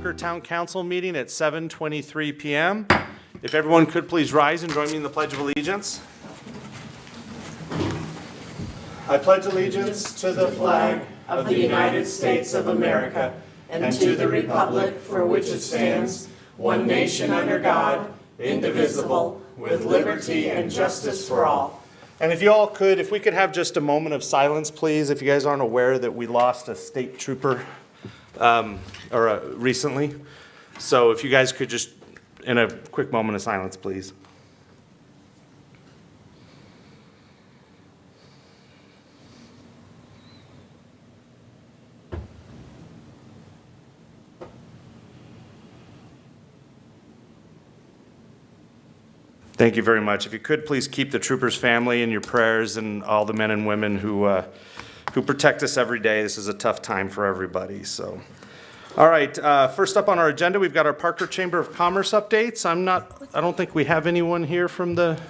Parker Town Council meeting at 7:23 p.m. If everyone could please rise and join me in the Pledge of Allegiance. I pledge allegiance to the flag of the United States of America and to the republic for which it stands, one nation under God, indivisible, with liberty and justice for all. And if you all could, if we could have just a moment of silence, please, if you guys aren't aware that we lost a state trooper recently. So if you guys could just, in a quick moment of silence, please. Thank you very much. If you could, please keep the troopers' family in your prayers and all the men and women who protect us every day. This is a tough time for everybody. So, all right. First up on our agenda, we've got our Parker Chamber of Commerce updates. I don't think we have anyone here from the.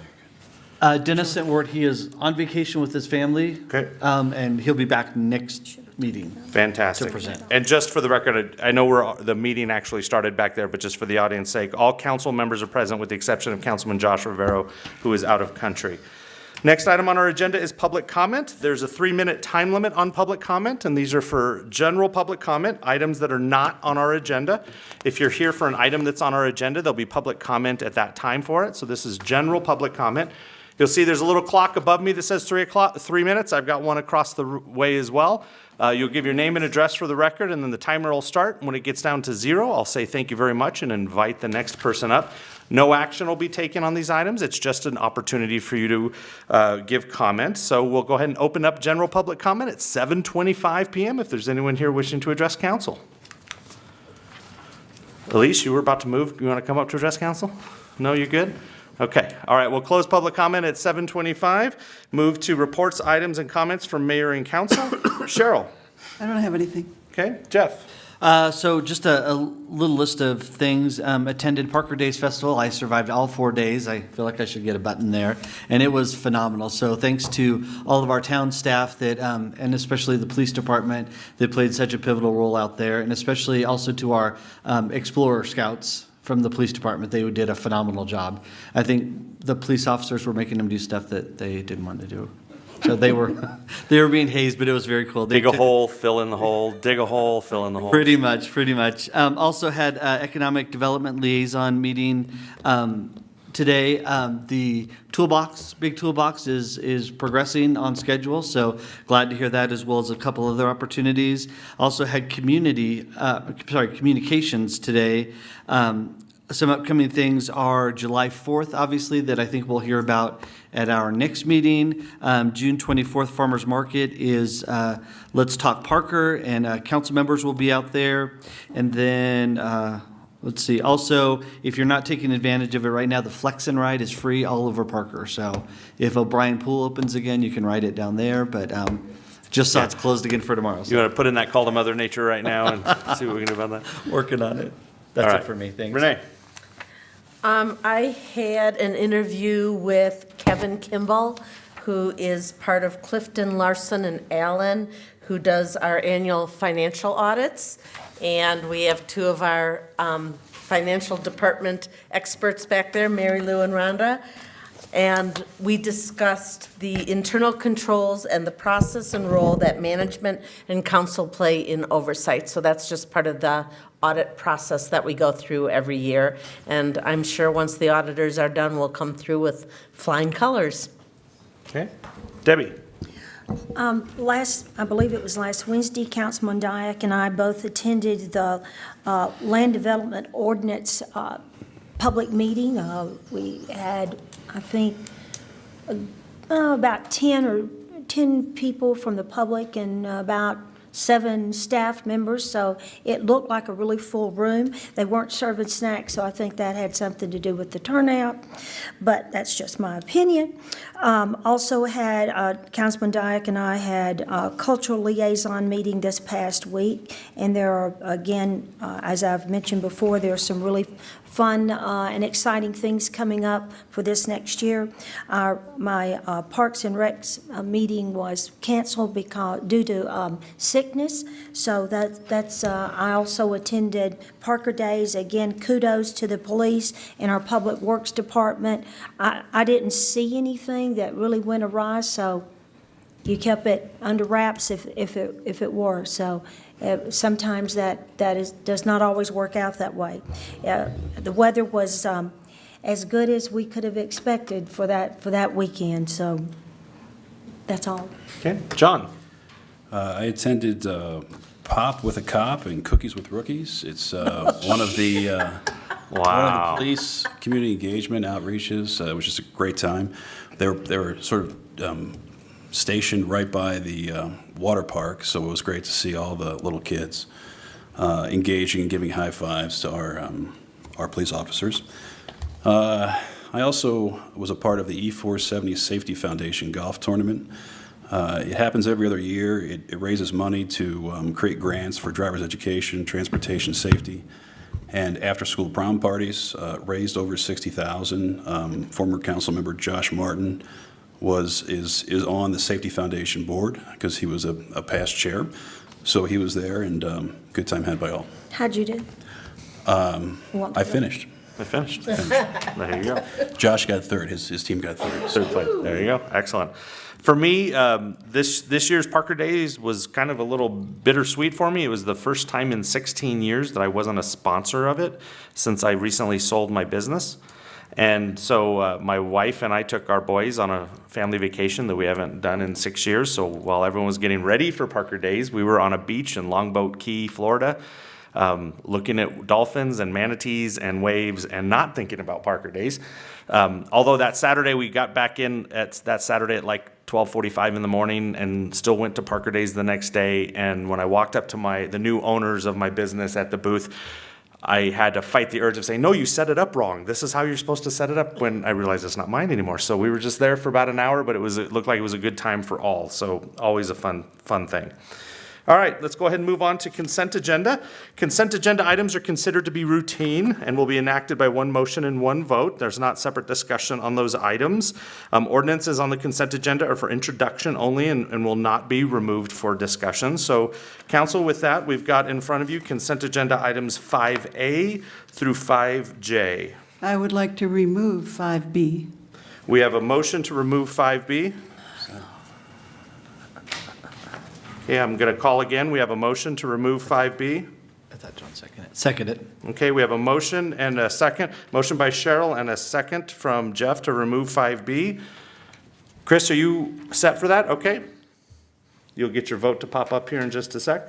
Dennis sent word he is on vacation with his family. Okay. And he'll be back next meeting. Fantastic. To present. And just for the record, I know the meeting actually started back there, but just for the audience sake, all council members are present with the exception of Councilman Josh Rivero, who is out of country. Next item on our agenda is public comment. There's a 3-minute time limit on public comment, and these are for general public comment, items that are not on our agenda. If you're here for an item that's on our agenda, there'll be public comment at that time for it. So this is general public comment. You'll see there's a little clock above me that says 3 minutes. I've got one across the way as well. You'll give your name and address for the record, and then the timer will start. When it gets down to 0, I'll say thank you very much and invite the next person up. No action will be taken on these items. It's just an opportunity for you to give comment. So we'll go ahead and open up general public comment at 7:25 p.m. if there's anyone here wishing to address council. Elise, you were about to move. You want to come up to address council? No, you're good? Okay. All right. We'll close public comment at 7:25. Move to reports, items, and comments from mayor and council. Cheryl. I don't have anything. Okay. Jeff. So just a little list of things. Attended Parker Days Festival. I survived all 4 days. I feel like I should get a button there. And it was phenomenal. So thanks to all of our town staff that, and especially the police department that played such a pivotal role out there. And especially also to our Explorer Scouts from the police department. They did a phenomenal job. I think the police officers were making them do stuff that they didn't want to do. So they were being hazed, but it was very cool. Dig a hole, fill in the hole. Dig a hole, fill in the hole. Pretty much. Also had economic development liaison meeting today. The big toolbox is progressing on schedule, so glad to hear that, as well as a couple other opportunities. Also had communications today. Some upcoming things are July 4th, obviously, that I think we'll hear about at our next meeting. June 24th, Farmers Market is Let's Talk Parker, and council members will be out there. And then, let's see, also, if you're not taking advantage of it right now, the Flex and Ride is free all over Parker. So if O'Brien Pool opens again, you can ride it down there, but just saw it's closed again for tomorrow. So. You want to put in that call to Mother Nature right now and see what we can do about that? Working on it. That's right. it for me. Thanks. Renee. I had an interview with Kevin Kimball, who is part of Clifton, Larson, and Allen, who does our annual financial audits. And we have 2 of our financial department experts back there, Mary Lou and Rhonda. And we discussed the internal controls and the process and role that management and council play in oversight. So that's just part of the audit process that we go through every year. And I'm sure once the auditors are done, we'll come through with flying colors. Okay. Debbie. I believe it was last Wednesday, Councilman Dyack and I both attended the Land Development Ordinance public meeting. We had, I think, about 10 people from the public and about 7 staff members, so it looked like a really full room. They weren't serving snacks, so I think that had something to do with the turnout, but that's just my opinion. Also had, Councilman Dyack and I had a cultural liaison meeting this past week, and there are, again, as I've mentioned before, there are some really fun and exciting things coming up for this next year. My Parks and Recs meeting was canceled due to sickness. sickness. So I also attended Parker Days. Again, kudos to the police and our Public Works Department. I didn't see anything that really went awry, so you kept it under wraps if it were. So sometimes does not always work out that way. The weather was as good as we could have expected for that weekend, so that's all. Okay, John? I attended Pop with a Cop and Cookies with Rookies. It's one of the police community engagement outreaches. It was just a great time. They were sort of stationed right by the water park, so it was great to see all the little kids engaging and giving high fives to our police officers. I also was a part of the E470 Safety Foundation golf tournament. It happens every other year. It raises money to create grants for driver's education, transportation safety, and after-school prom parties. Raised over $60,000. Former council member Josh Martin is on the Safety Foundation board because he was a past chair. So he was there, and good time had by all. How'd you do? I finished. There you go. Josh got third. His team got third. Third place. There you go. Excellent. For me, this year's Parker Days was kind of a little bittersweet for me. It was the first time in 16 years that I wasn't a sponsor of it since I recently sold my business. And so my wife and I took our boys on a family vacation that we haven't done in 6 years. So while everyone was getting ready for Parker Days, we were on a beach in Longboat Key, Florida, looking at dolphins and manatees and waves and not thinking about Parker Days. Although that Saturday we got back in at like 12:45 in the morning and still went to Parker Days the next day. And when I walked up to the new owners of my business at the booth, I had to fight the urge of saying, no, you set it up wrong. This is how you're supposed to set it up, when I realized it's not mine anymore. So we were just there for about an hour, but it looked like it was a good time for all. So always a fun thing. All right, let's go ahead and move on to consent agenda. Consent agenda items are considered to be routine and will be enacted by one motion and one vote. There's not separate discussion on those items. Ordinances on the consent agenda are for introduction only and will not be removed for discussion. So, council, with that, we've got in front of you consent agenda items 5A through 5J. I would like to remove 5B. We have a motion to remove 5B. Okay, I'm going to call again. We have a motion to remove 5B. I thought John seconded it. Second it. Okay, we have a motion and a second. Motion by Cheryl and a second from Jeff to remove 5B. Chris, are you set for that? Okay. You'll get your vote to pop up here in just a sec.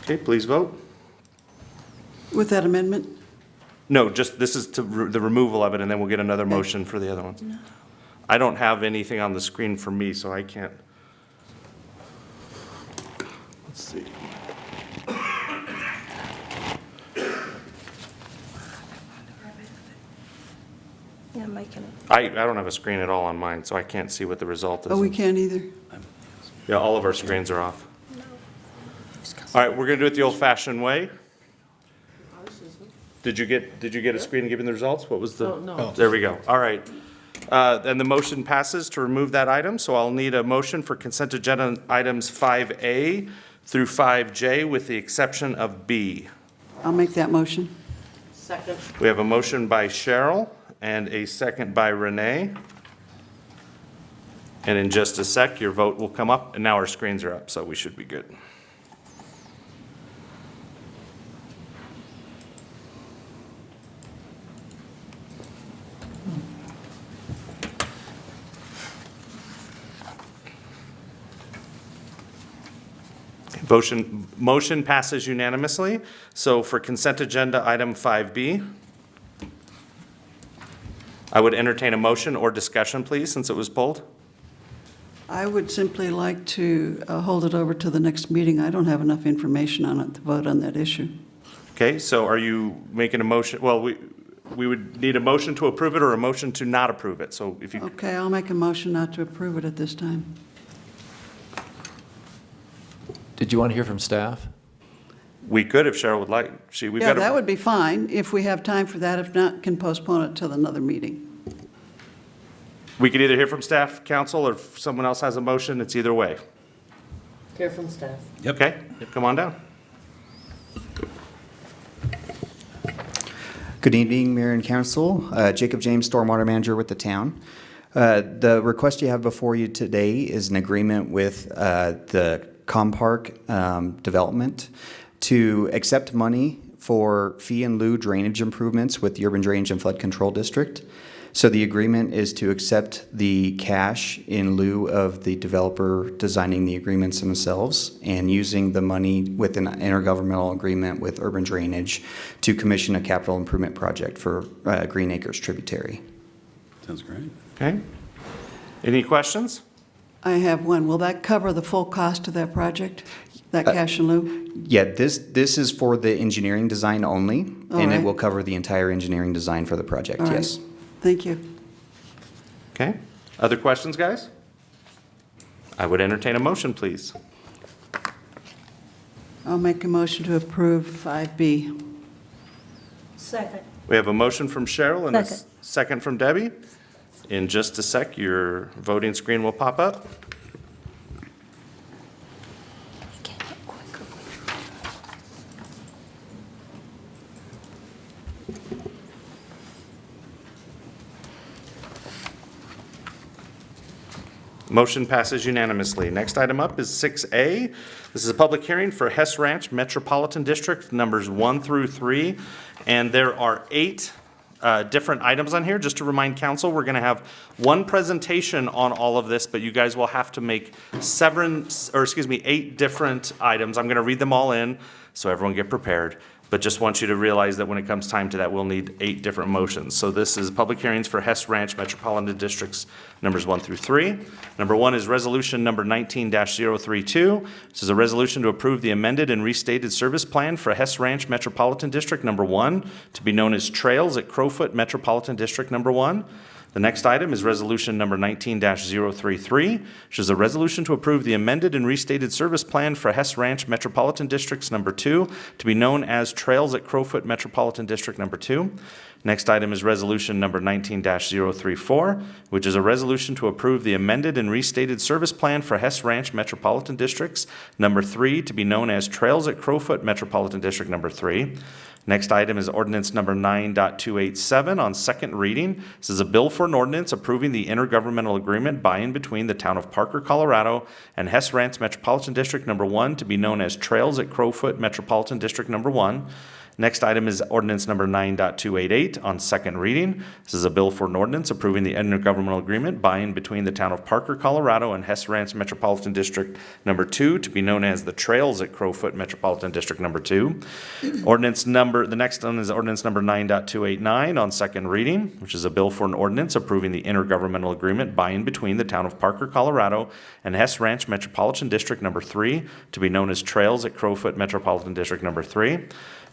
Okay, please vote. With that amendment? No, just this is to the removal of it, and then we'll get another motion for the other ones. No. I don't have anything on the screen for me, so I can't. Let's see. Yeah, I'm making it. I don't have a screen at all on mine, so I can't see what the result is. Oh, we can't either. Yeah, all of our screens are off. All right, we're gonna do it the old-fashioned way. Did you get a screen giving the results? What was the? Oh, no. There we go. All right. Then the motion passes to remove that item, so I'll need a motion for consent agenda items 5A through 5J with the exception of B. I'll make that motion. Second. We have a motion by Cheryl and a second by Renee. And in just a sec, your vote will come up, and now our screens are up, so we should be good. Motion passes unanimously. So for consent agenda item 5B, I would entertain a motion or discussion, please, since it was pulled. I would simply like to hold it over to the next meeting. I don't have enough information on it to vote on that issue. Okay, so are you making a motion? Well, we would need a motion to approve it or a motion to not approve it. So if you. Okay, I'll make a motion not to approve it at this time. Did you want to hear from staff? We could if Cheryl would like. Yeah, that would be fine if we have time for that. If not, can postpone it till another meeting. We could either hear from staff, council, or if someone else has a motion, it's either way. Hear from staff. Yep. Okay, come on down. Good evening, Mayor and Council. Jacob James, Stormwater Manager with the town. The request you have before you today is an agreement with the Compark Development to accept money for fee in lieu drainage improvements with the Urban Drainage and Flood Control District. So the agreement is to accept the cash in lieu of the developer designing the agreements themselves and using the money with an intergovernmental agreement with Urban Drainage to commission a capital improvement project for Green Acres tributary. Sounds great. Okay. Any questions? I have one. Will that cover the full cost of that project, that cash in lieu? Yeah, this is for the engineering design only, All and it right. will cover the entire engineering design for the project, All right. yes. Thank you. Okay. Other questions, guys? I would entertain a motion, please. I'll make a motion to approve 5B. Second. We have a motion from Cheryl and a Second. second from Debbie. In just a sec, your voting screen will pop up. Motion passes unanimously. Next item up is 6A. This is a public hearing for Hess Ranch Metropolitan District, numbers 1 through 3. And there are 8 different items on here. Just to remind council, we're going to have one presentation on all of this, but you guys will have to make 8 different items. I'm going to read them all in, so everyone get prepared. But just want you to realize that when it comes time to that, we'll need 8 different motions. So this is public hearings for Hess Ranch Metropolitan Districts, numbers 1 through 3. Number 1 is resolution number 19-032. This is a resolution to approve the amended and restated service plan for Hess Ranch Metropolitan District number 1, to be known as Trails at Crowfoot Metropolitan District number 1. The next item is resolution number 19-033, which is a resolution to approve the amended and restated service plan for Hess Ranch Metropolitan Districts number 2, to be known as Trails at Crowfoot Metropolitan District number 2. Next item is resolution number 19-034, which is a resolution to approve the amended and restated service plan for Hess Ranch Metropolitan Districts number 3, to be known as Trails at Crowfoot Metropolitan District number 3. Next item is ordinance number 9.287 on second reading. This is a bill for an ordinance approving the intergovernmental agreement by and between the town of Parker, Colorado and Hess Ranch Metropolitan District number 1, to be known as Trails at Crowfoot Metropolitan District number 1. Next item is ordinance number 9.288 on second reading. This is a bill for an ordinance approving the intergovernmental agreement by and between the town of Parker, Colorado and Hess Ranch Metropolitan District number 2, to be known as the Trails at Crowfoot Metropolitan District number 2. The next one is ordinance number 9.289 on second reading, which is a bill for an ordinance approving the intergovernmental agreement by and between the town of Parker, Colorado and Hess Ranch Metropolitan District number 3, to be known as Trails at Crowfoot Metropolitan District number 3.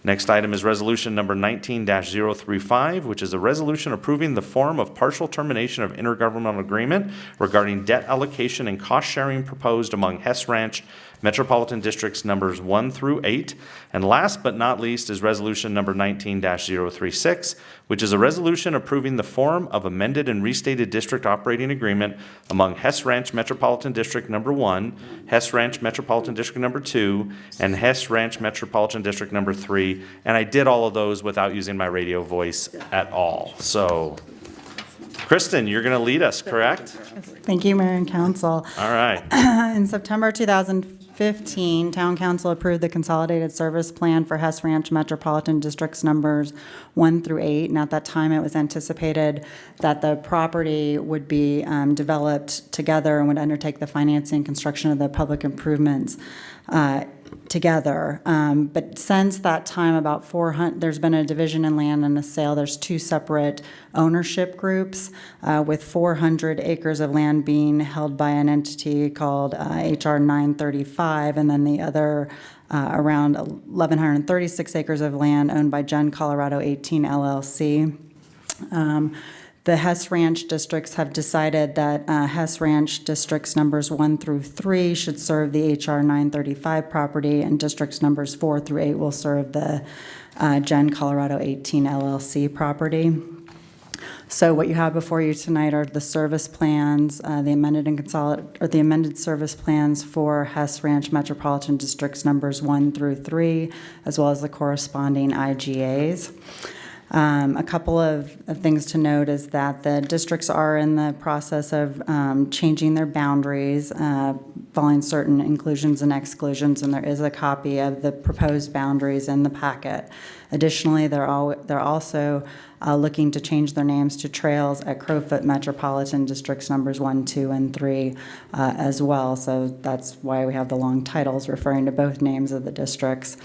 Next item is resolution number 19-035, which is a resolution approving the form of partial termination of intergovernmental agreement regarding debt allocation and cost sharing proposed among Hess Ranch Metropolitan Districts numbers 1 through 8. And last but not least is resolution number 19-036, which is a resolution approving the form of amended and restated district operating agreement among Hess Ranch Metropolitan District number 1, Hess Ranch Metropolitan District number 2, and Hess Ranch Metropolitan District number 3. And I did all of those without using my radio voice at all. So, Kristen, you're going to lead us, correct? Thank you, Mayor and Council. All right. In September 2015, Town Council approved the Consolidated Service Plan for Hess Ranch Metropolitan Districts numbers 1 through 8. And at that time, it was anticipated that the property would be developed together and would undertake the financing and construction of the public improvements together. But since that time, about 400, there's been a division in land and a sale. There's 2 separate ownership groups with 400 acres of land being held by an entity called HR 935, and then the other around 1,136 acres of land owned by Gen Colorado 18 LLC. The Hess Ranch districts have decided that Hess Ranch districts numbers 1 through 3 should serve the HR 935 property, and districts numbers 4 through 8 will serve the Gen Colorado 18 LLC property. So what you have before you tonight are the service plans, the amended service plans for Hess Ranch Metropolitan Districts numbers 1 through 3, as well as the corresponding IGAs. A couple of things to note is that the districts are in the process of changing their boundaries, following certain inclusions and exclusions, and there is a copy of the proposed boundaries in the packet. Additionally, they're also looking to change their names to trails at Crowfoot Metropolitan Districts numbers 1, 2, and 3 as well. So that's why we have the long titles referring to both names of the districts.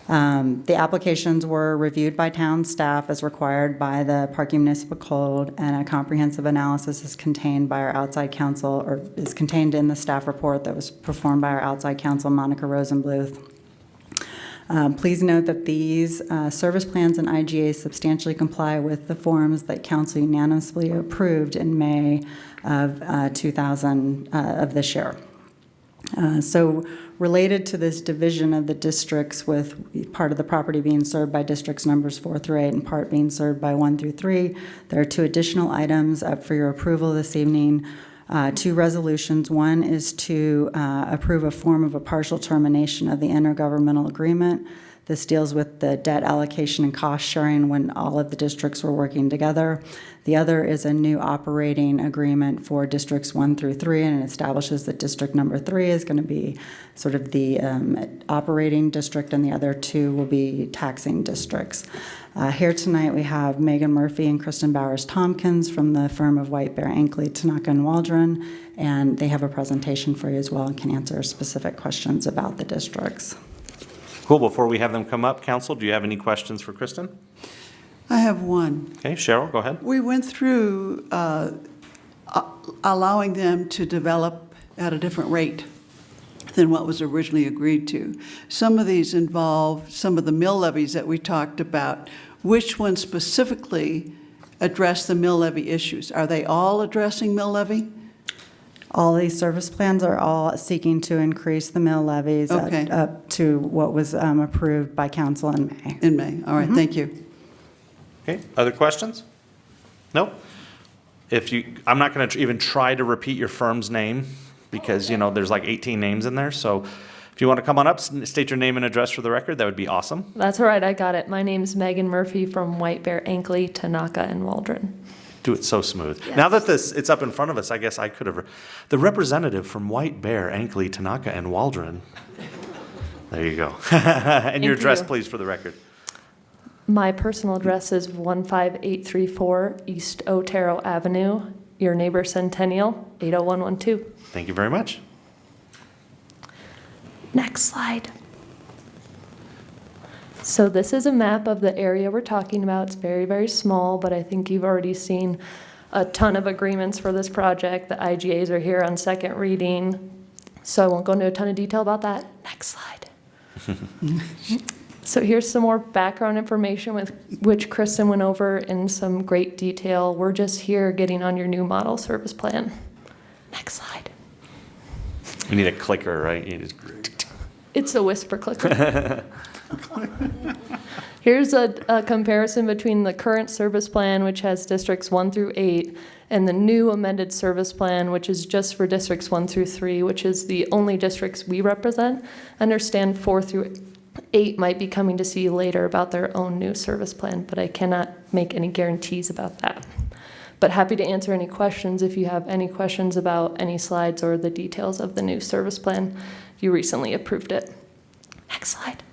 The applications were reviewed by town staff as required by the Parking Municipal Code, and a comprehensive analysis is contained by our outside counsel, or is contained in the staff report that was performed by our outside counsel, Monica Rosenbluth. Please note that these service plans and IGAs substantially comply with the forms that council unanimously approved in May of 2000 of this year. So related to this division of the districts, with part of the property being served by districts numbers 4 through 8 and part being served by 1 through 3, there are 2 additional items up for your approval this evening. 2 resolutions. One is to approve a form of a partial termination of the intergovernmental agreement. This deals with the debt allocation and cost sharing when all of the districts were working together. The other is a new operating agreement for districts 1 through 3, and it establishes that district number 3 is going to be sort of the operating district, and the other 2 will be taxing districts. Here tonight we have Megan Murphy and Kristen Bowers-Tompkins from the firm of White Bear, Ankley, Tanaka, and Waldron, and they have a presentation for you as well and can answer specific questions about the districts. Cool. Before we have them come up, council, do you have any questions for Kristen? I have one. Okay, Cheryl, go ahead. We went through allowing them to develop at a different rate than what was originally agreed to. Some of these involve some of the mill levies that we talked about. Which ones specifically address the mill levy issues? Are they all addressing mill levy? All these service plans are all seeking to increase the mill levies Okay. up to what was approved by council in May. In May. All right, thank you. Okay, other questions? No? I'm not going to even try to repeat your firm's name because, there's like 18 names in there. So if you want to come on up, state your name and address for the record, that would be awesome. That's all right, I got it. My name's Megan Murphy from White Bear, Ankley, Tanaka, and Waldron. Do it so smooth. Yes. Now that it's up in front of us, I guess I could have. The representative from White Bear, Ankley, Tanaka, and Waldron. There you go. And your address, please, for the record. My personal address is 15834 East Otero Avenue, your neighbor Centennial, 80112. Thank you very much. Next slide. So this is a map of the area we're talking about. It's very, very small, but I think you've already seen a ton of agreements for this project. The IGAs are here on second reading, so I won't go into a ton of detail about that. Next slide. So here's some more background information with which Kristen went over in some great detail. We're just here getting on your new model service plan. Next slide. We need a clicker, right? It's a whisper clicker. Here's a comparison between the current service plan, which has districts 1 through 8, and the new amended service plan, which is just for districts 1 through 3, which is the only districts we represent. Understand 4 through 8 might be coming to see you later about their own new service plan, but I cannot make any guarantees about that. But happy to answer any questions if you have any questions about any slides or the details of the new service plan. You recently approved it. Next slide.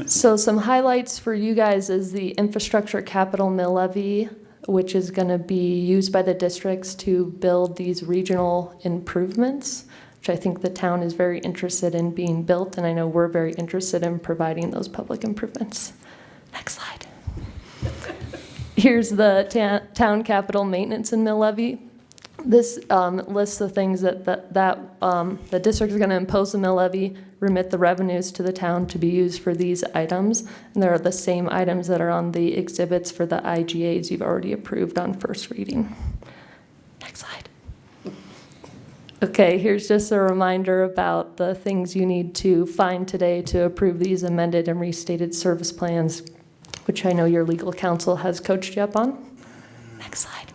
So some highlights for you guys is the infrastructure capital mill levy, which is going to be used by the districts to build these regional improvements, which I think the town is very interested in being built, and I know we're very interested in providing those public improvements. Next slide. Here's the town capital maintenance and mill levy. This lists the things that the district is going to impose the mill levy, remit the revenues to the town to be used for these items. And there are the same items that are on the exhibits for the IGAs you've already approved on first reading. Next slide. Okay, here's just a reminder about the things you need to find today to approve these amended and restated service plans. which I know your legal counsel has coached you up on. Next slide.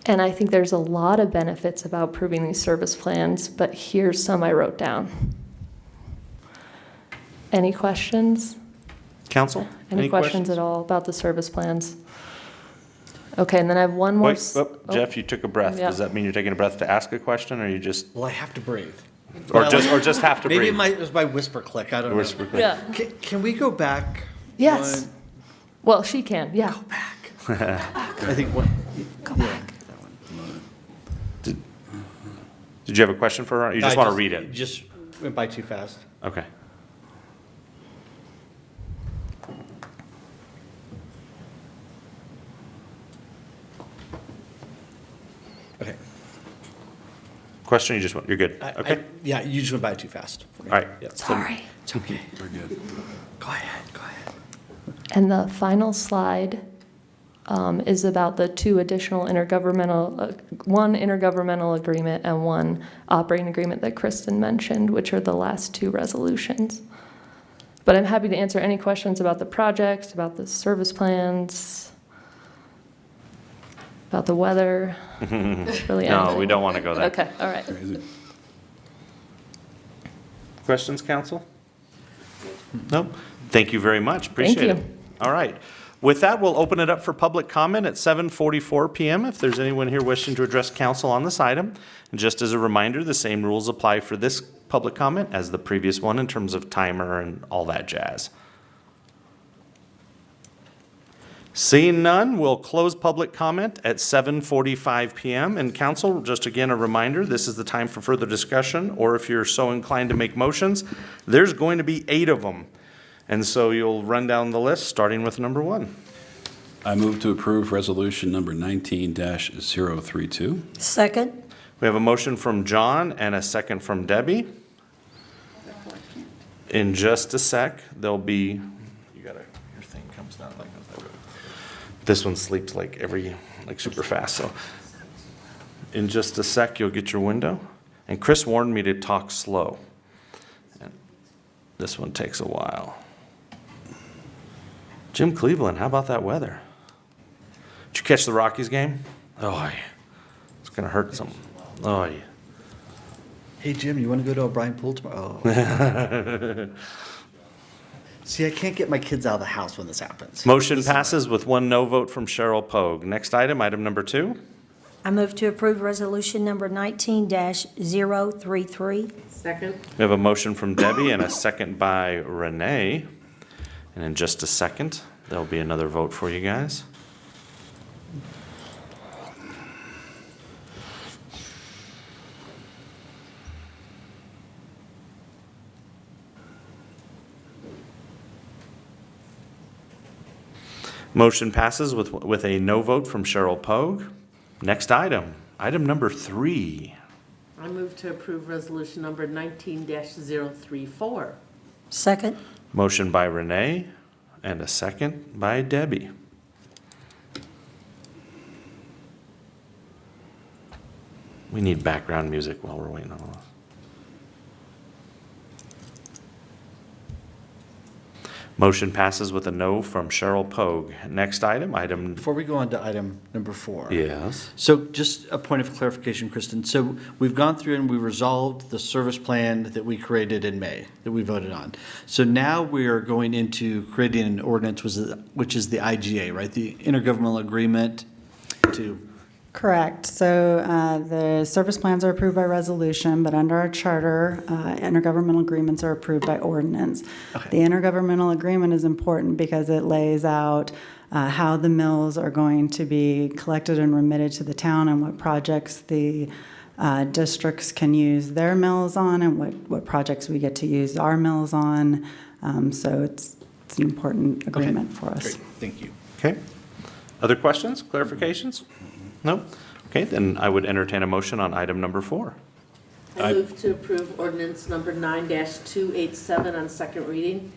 And I think there's a lot of benefits about approving these service plans, but here's some I wrote down. Any questions? Council? Any questions at all about the service plans? Okay, and then I have one more. Wait, Jeff, you took a breath. Yeah. Does that mean you're taking a breath to ask a question, or you just, Well, I have to breathe. or just have to Maybe breathe? it was my whisper click, I don't know. Whisper click. Yeah, Can we go back? yes. Well, she can, yeah. I think what? Go back. Did you have a question for her? You just want to read it? Just went by too fast. Okay. Okay. Question, you're good? Okay. Yeah, you just went by too fast. All right. Yeah. Sorry. It's okay. We're good. Go ahead. And the final slide is about the two additional one intergovernmental agreement and one operating agreement that Kristen mentioned, which are the last two resolutions. But I'm happy to answer any questions about the project, about the service plans, about the weather. Really No, anything. we don't want to go there. Okay, all right. Crazy. Questions, council? No? Thank you very much. Appreciate it. you. All right. With that, we'll open it up for public comment at 7:44 PM. If there's anyone here wishing to address council on this item. And just as a reminder, the same rules apply for this public comment as the previous one in terms of timer and all that jazz. Seeing none, we'll close public comment at 7:45 PM. And council, just again, a reminder, this is the time for further discussion, or if you're so inclined to make motions, there's going to be 8 of them. And so you'll run down the list, starting with number 1. I move to approve resolution number 19-032. Second? We have a motion from John and a second from Debbie. In just a sec, there'll be, your thing comes down like that. This one sleeps like super fast, so. In just a sec, you'll get your window. And Chris warned me to talk slow. And this one takes a while. Jim Cleveland, how about that weather? Did you catch the Rockies game? Oh, it's gonna hurt some. Oh, yeah. Hey, Jim, you want to go to O'Brien Pool tomorrow? Oh. See, I can't get my kids out of the house when this happens. Motion passes with 1 no vote from Cheryl Pogue. Next item, item number 2. I move to approve resolution number 19-033. Second? We have a motion from Debbie and a second by Renee. And in just a second, there'll be another vote for you guys. Motion passes with a no vote from Cheryl Pogue. Next item, item number 3. I move to approve resolution number 19-034. Second? Motion by Renee and a second by Debbie. We need background music while we're waiting on this. Motion passes with a no from Cheryl Pogue. Next item, item. Before we go on to item number 4. Yes. So just a point of clarification, Kristen. So we've gone through and we resolved the service plan that we created in May, that we voted on. So now we are going into creating an ordinance, which is the IGA, right? The intergovernmental agreement to. Correct. So the service plans are approved by resolution, but under our charter, intergovernmental agreements are approved by ordinance. Okay. The intergovernmental agreement is important because it lays out how the mills are going to be collected and remitted to the town and what projects the districts can use their mills on and what projects we get to use our mills on. So it's an important agreement for us. Great, thank you. Okay. Other questions, clarifications? No? Okay, then I would entertain a motion on item number 4. I move to approve ordinance number 9-287 on second reading.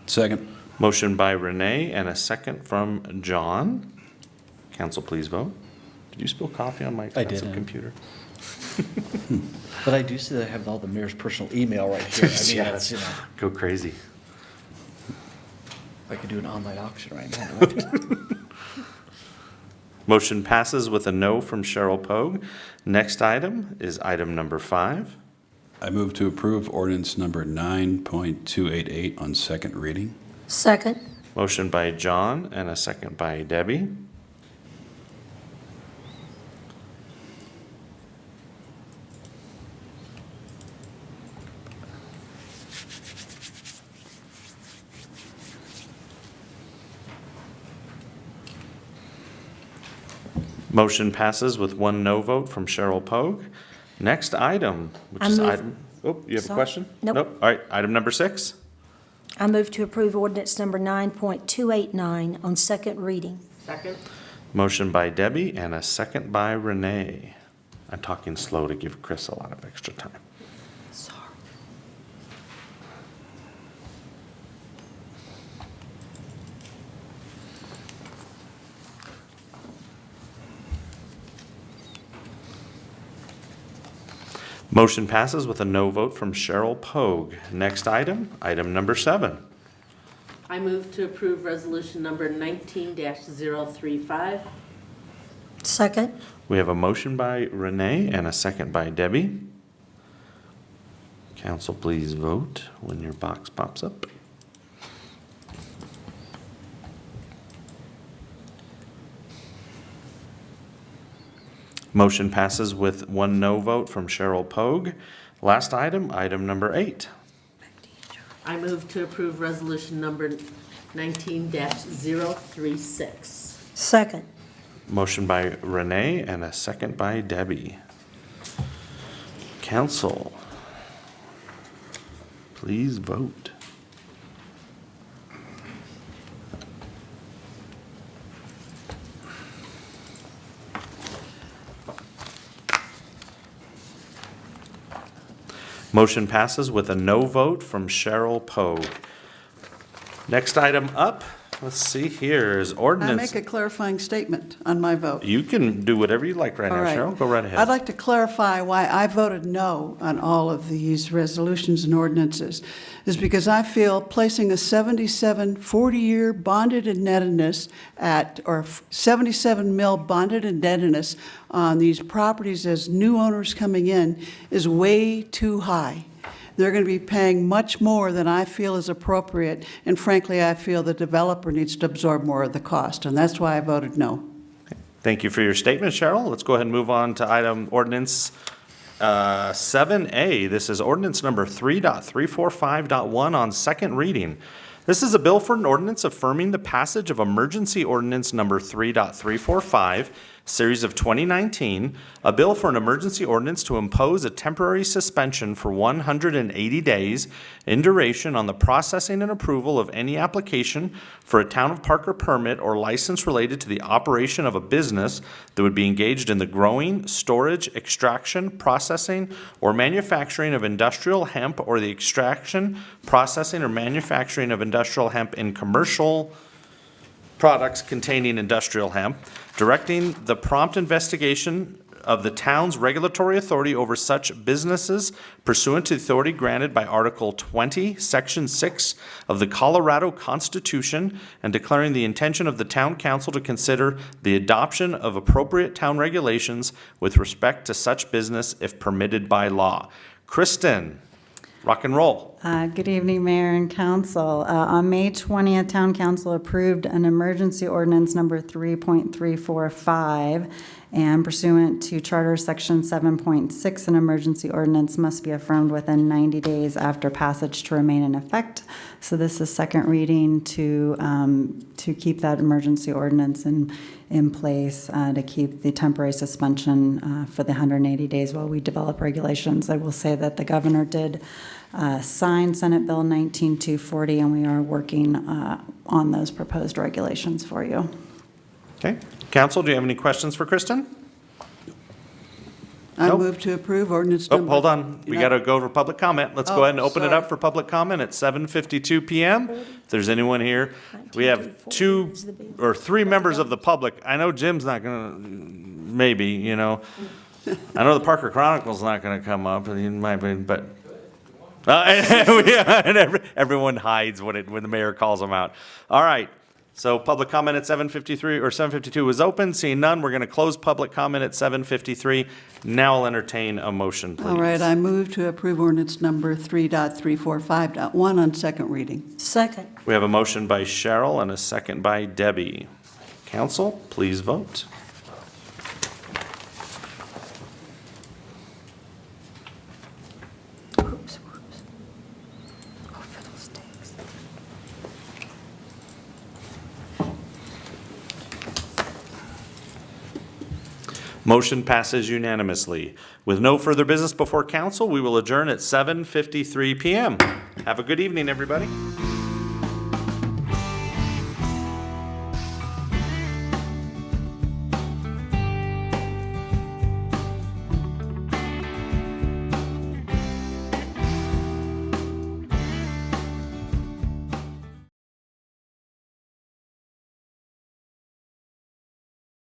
Second. Motion by Renee and a second from John. Council, please vote. Did you spill coffee on my expensive didn't. computer? But I do see that I have all the mayor's personal email right here. I mean, Yes. Go crazy. I could do an online auction right now. Motion passes with a no from Cheryl Pogue. Next item is item number 5. I move to approve ordinance number 9.288 on second reading. Second. Motion by John and a second by Debbie. Motion passes with one no vote from Cheryl Pogue. Next item, which I is move- item, oh, you have a Sorry. question? Nope. All right, item number 6. I move to approve ordinance number 9.289 on second reading. Second. Motion by Debbie and a second by Renee. I'm talking slow to give Chris a lot of extra time. Sorry. Motion passes with a no vote from Cheryl Pogue. Next item, item number 7. I move to approve resolution number 19-035. Second. We have a motion by Renee and a second by Debbie. Council, please vote when your box pops up. Motion passes with one no vote from Cheryl Pogue. Last item, item number 8. I move to approve resolution number 19-036. Second. Motion by Renee and a second by Debbie. Council, please vote. Motion passes with a no vote from Cheryl Pogue. Next item up, let's see here, is I ordinance. make a clarifying statement on my vote. You can do whatever you like right All now, right. Cheryl. Go right ahead. I'd like to clarify why I voted no on all of these resolutions and ordinances, is because I feel placing a 40-year bonded indebtedness or 77 mil bonded indebtedness on these properties as new owners coming in is way too high. They're going to be paying much more than I feel is appropriate, and frankly, I feel the developer needs to absorb more of the cost, and that's why I voted no. Thank you for your statement, Cheryl. Let's go ahead and move on to item ordinance 7A. This is ordinance number 3.345.1 on second reading. This is a bill for an ordinance affirming the passage of emergency ordinance number 3.345, series of 2019, a bill for an emergency ordinance to impose a temporary suspension for 180 days in duration on the processing and approval of any application for a Town of Parker permit or license related to the operation of a business that would be engaged in the growing, storage, extraction, processing, or manufacturing of industrial hemp, or the extraction, processing, or manufacturing of industrial hemp in commercial products containing industrial hemp, directing the prompt investigation of the town's regulatory authority over such businesses pursuant to authority granted by Article 20, Section 6 of the Colorado Constitution, and declaring the intention of the town council to consider the adoption of appropriate town regulations with respect to such business if permitted by law. Kristen, rock and roll. Good evening, Mayor and Council. On May 20th, Town Council approved an emergency ordinance number 3.345, and pursuant to Charter Section 7.6, an emergency ordinance must be affirmed within 90 days after passage to remain in effect. So this is second reading to keep that emergency ordinance in place, to keep the temporary suspension for the 180 days while we develop regulations. I will say that the governor did sign Senate Bill 19240, and we are working on those proposed regulations for you. Okay. Council, do you have any questions for Kristen? I Nope. move to approve ordinance Oh, number... hold on. We got to go over public comment. Let's go Oh, ahead and open it sorry. up for public comment at 7:52 PM. If there's anyone here, we have 3 members of the public. I know Jim's not going to, maybe, you know. I know the Parker Chronicle's not going to come up, and he might be, but And everyone hides when the mayor calls them out. All right. So public comment at 7:53 or 7:52 was open. Seeing none, we're going to close public comment at 7:53. Now I'll entertain a motion, please. All right, I move to approve ordinance number 3.345.1 on second reading. Second. We have a motion by Cheryl and a second by Debbie. Council, please vote. Motion passes unanimously. With no further business before council, we will adjourn at 7:53 PM. Have a good evening, everybody.